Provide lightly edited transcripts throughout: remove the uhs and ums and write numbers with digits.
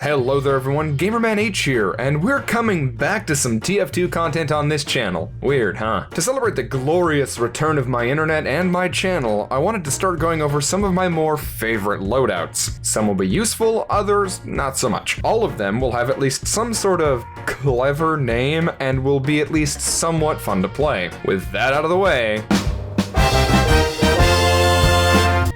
Hello there everyone, GamermanH here, and we're coming back to some TF2 content on this channel. Weird, huh? To celebrate the glorious return of my internet and my channel, I wanted to start going over some of my more favorite loadouts. Some will be useful, others not so much. All of them will have at least some sort of clever name and will be at least somewhat fun to play. With that out of the way,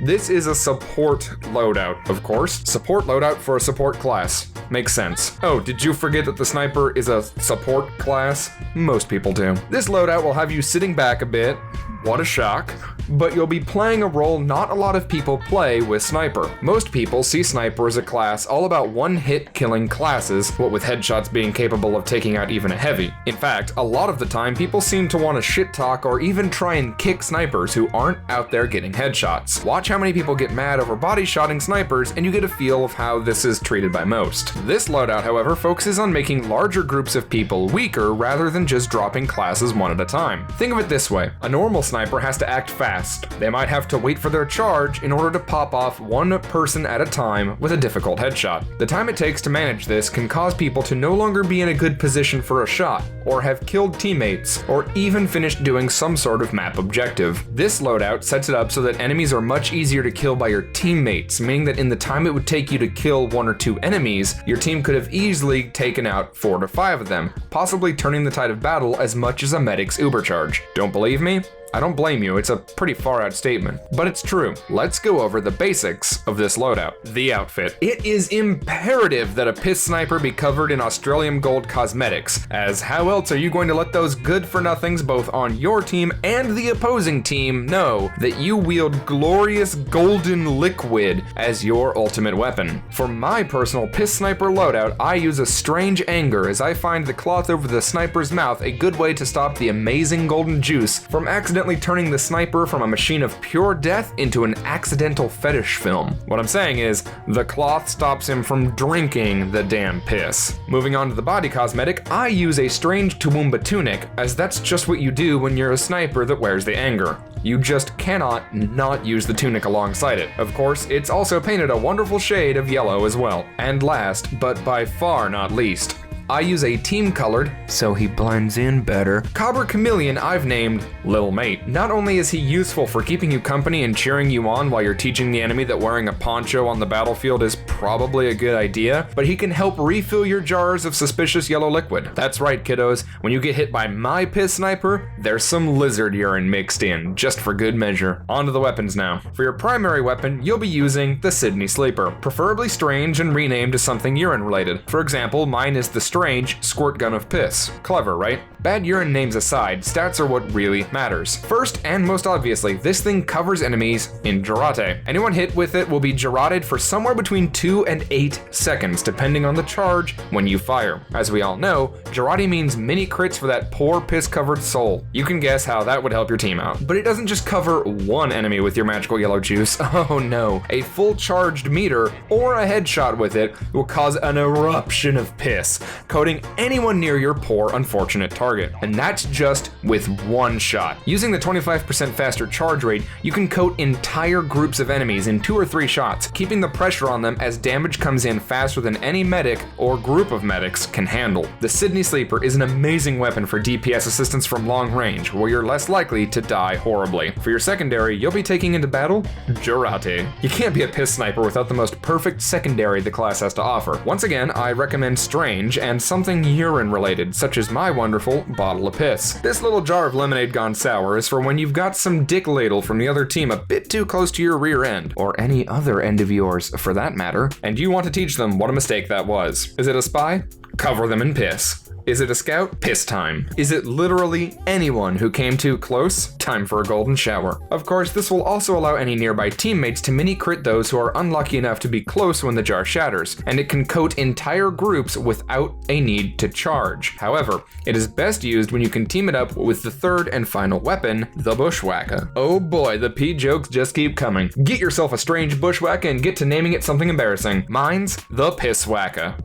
this is a support loadout, of course. Support loadout for a support class. Makes sense. Oh, did you forget that the sniper is a support class? Most people do. This loadout will have you sitting back a bit. What a shock. But you'll be playing a role not a lot of people play with sniper. Most people see sniper as a class all about one-hit killing classes, what with headshots being capable of taking out even a heavy. In fact, a lot of the time people seem to want to shit talk or even try and kick snipers who aren't out there getting headshots. Watch how many people get mad over body shotting snipers and you get a feel of how this is treated by most. This loadout, however, focuses on making larger groups of people weaker rather than just dropping classes one at a time. Think of it this way, a normal sniper has to act fast. They might have to wait for their charge in order to pop off one person at a time with a difficult headshot. The time it takes to manage this can cause people to no longer be in a good position for a shot, or have killed teammates, or even finished doing some sort of map objective. This loadout sets it up so that enemies are much easier to kill by your teammates, meaning that in the time it would take you to kill 1 or 2 enemies, your team could have easily taken out 4 to 5 of them, possibly turning the tide of battle as much as a medic's ubercharge. Don't believe me? I don't blame you, it's a pretty far out statement, but it's true. Let's go over the basics of this loadout. The outfit. It is imperative that a piss sniper be covered in Australian gold cosmetics, as how else are you going to let those good for nothings both on your team and the opposing team know that you wield glorious golden liquid as your ultimate weapon? For my personal piss sniper loadout, I use a strange anger as I find the cloth over the sniper's mouth a good way to stop the amazing golden juice from accidentally turning the sniper from a machine of pure death into an accidental fetish film. What I'm saying is, the cloth stops him from drinking the damn piss. Moving on to the body cosmetic, I use a strange Toowoomba tunic, as that's just what you do when you're a sniper that wears the anger. You just cannot not use the tunic alongside it. Of course, it's also painted a wonderful shade of yellow as well. And last, but by far not least, I use a team-colored, so he blends in better, Cobber Chameleon I've named Lil Mate. Not only is he useful for keeping you company and cheering you on while you're teaching the enemy that wearing a poncho on the battlefield is probably a good idea, but he can help refill your jars of suspicious yellow liquid. That's right, kiddos, when you get hit by my piss sniper, there's some lizard urine mixed in, just for good measure. On to the weapons now. For your primary weapon, you'll be using the Sydney Sleeper, preferably strange and renamed to something urine related. For example, mine is the Strange Squirt Gun of Piss. Clever, right? Bad urine names aside, stats are what really matters. First, and most obviously, this thing covers enemies in Jarate. Anyone hit with it will be Jarated for somewhere between 2 and 8 seconds, depending on the charge when you fire. As we all know, Jarate means mini crits for that poor piss-covered soul. You can guess how that would help your team out. But it doesn't just cover one enemy with your magical yellow juice. Oh no. A full charged meter, or a headshot with it, will cause an eruption of piss, coating anyone near your poor, unfortunate target. And that's just with one shot. Using the 25% faster charge rate, you can coat entire groups of enemies in 2 or 3 shots, keeping the pressure on them as damage comes in faster than any medic or group of medics can handle. The Sydney Sleeper is an amazing weapon for DPS assistance from long range, where you're less likely to die horribly. For your secondary, you'll be taking into battle Jarate. You can't be a piss sniper without the most perfect secondary the class has to offer. Once again, I recommend Strange and something urine related, such as my wonderful bottle of piss. This little jar of lemonade gone sour is for when you've got some dick ladle from the other team a bit too close to your rear end, or any other end of yours for that matter, and you want to teach them what a mistake that was. Is it a spy? Cover them in piss. Is it a scout? Piss time. Is it literally anyone who came too close? Time for a golden shower. Of course, this will also allow any nearby teammates to mini crit those who are unlucky enough to be close when the jar shatters, and it can coat entire groups without a need to charge. However, it is best used when you can team it up with the third and final weapon, the Bushwhacker. Oh boy, the P jokes just keep coming. Get yourself a strange Bushwhacker and get to naming it something embarrassing. Mine's the Pisswhacker.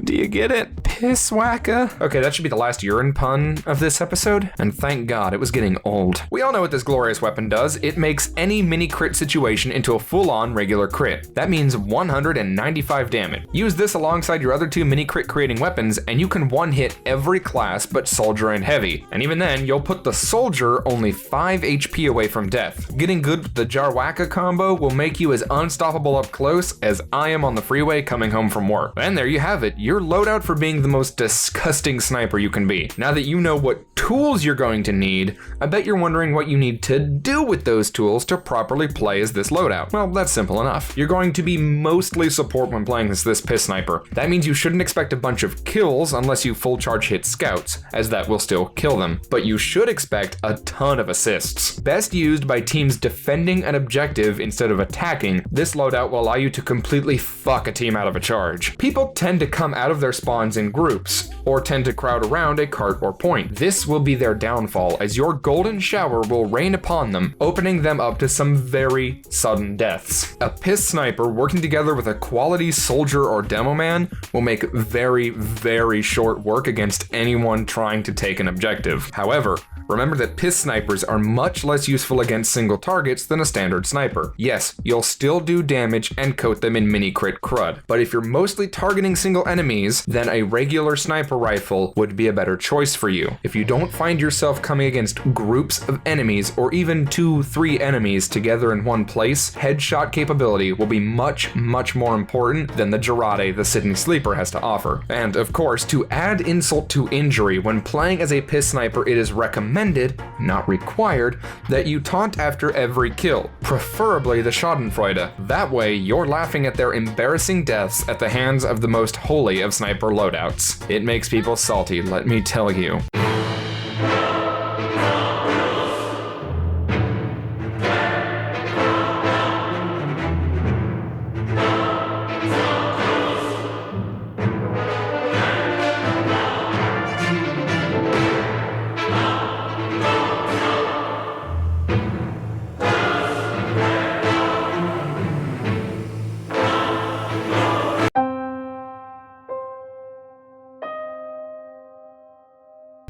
Do you get it? Pisswacka. Okay, that should be the last urine pun of this episode, and thank God it was getting old. We all know what this glorious weapon does. It makes any mini crit situation into a full-on regular crit. That means 195 damage. Use this alongside your other two mini crit creating weapons, and you can one-hit every class but soldier and heavy. And even then, you'll put the soldier only 5 HP away from death. Getting good with the Jarwaka combo will make you as unstoppable up close as I am on the freeway coming home from work. And there you have it, your loadout for being the most disgusting sniper you can be. Now that you know what tools you're going to need, I bet you're wondering what you need to do with those tools to properly play as this loadout. Well, that's simple enough. You're going to be mostly support when playing as this piss sniper. That means you shouldn't expect a bunch of kills unless you full charge hit scouts, as that will still kill them. But you should expect a ton of assists. Best used by teams defending an objective instead of attacking, this loadout will allow you to completely fuck a team out of a charge. People tend to come out of their spawns in groups, or tend to crowd around a cart or point. This will be their downfall, as your golden shower will rain upon them, opening them up to some very sudden deaths. A piss sniper working together with a quality soldier or demo man will make very, very short work against anyone trying to take an objective. However, remember that piss snipers are much less useful against single targets than a standard sniper. Yes, you'll still do damage and coat them in mini crit crud, but if you're mostly targeting single enemies, then a regular sniper rifle would be a better choice for you. If you don't find yourself coming against groups of enemies or even 2-3 enemies together in one place, headshot capability will be much, much more important than the Jarate the Sydney Sleeper has to offer. And of course, to add insult to injury, when playing as a piss sniper, it is recommended, not required, that you taunt after every kill, preferably the Schadenfreude. That way, you're laughing at their embarrassing deaths at the hands of the most holy of sniper loadouts. It makes people salty, let me tell you.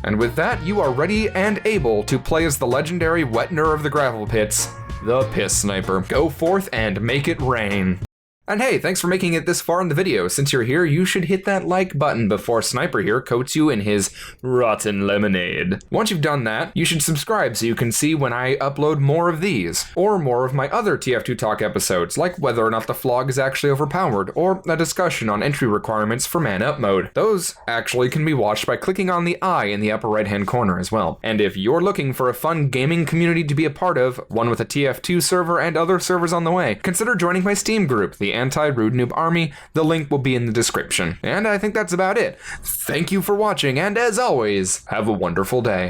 And with that, you are ready and able to play as the legendary Wetner of the Gravel Pits, the Piss Sniper. Go forth and make it rain. And hey, thanks for making it this far in the video. Since you're here, you should hit that like button before Sniper here coats you in his rotten lemonade. Once you've done that, you should subscribe so you can see when I upload more of these, or more of my other TF2 Talk episodes, like whether or not the flog is actually overpowered, or a discussion on entry requirements for Man Up mode. Those actually can be watched by clicking on the eye in the upper right hand corner as well. And if you're looking for a fun gaming community to be a part of, one with a TF2 server and other servers on the way, consider joining my Steam group, the Anti-Rude Noob Army. The link will be in the description. And I think that's about it. Thank you for watching, and as always, have a wonderful day.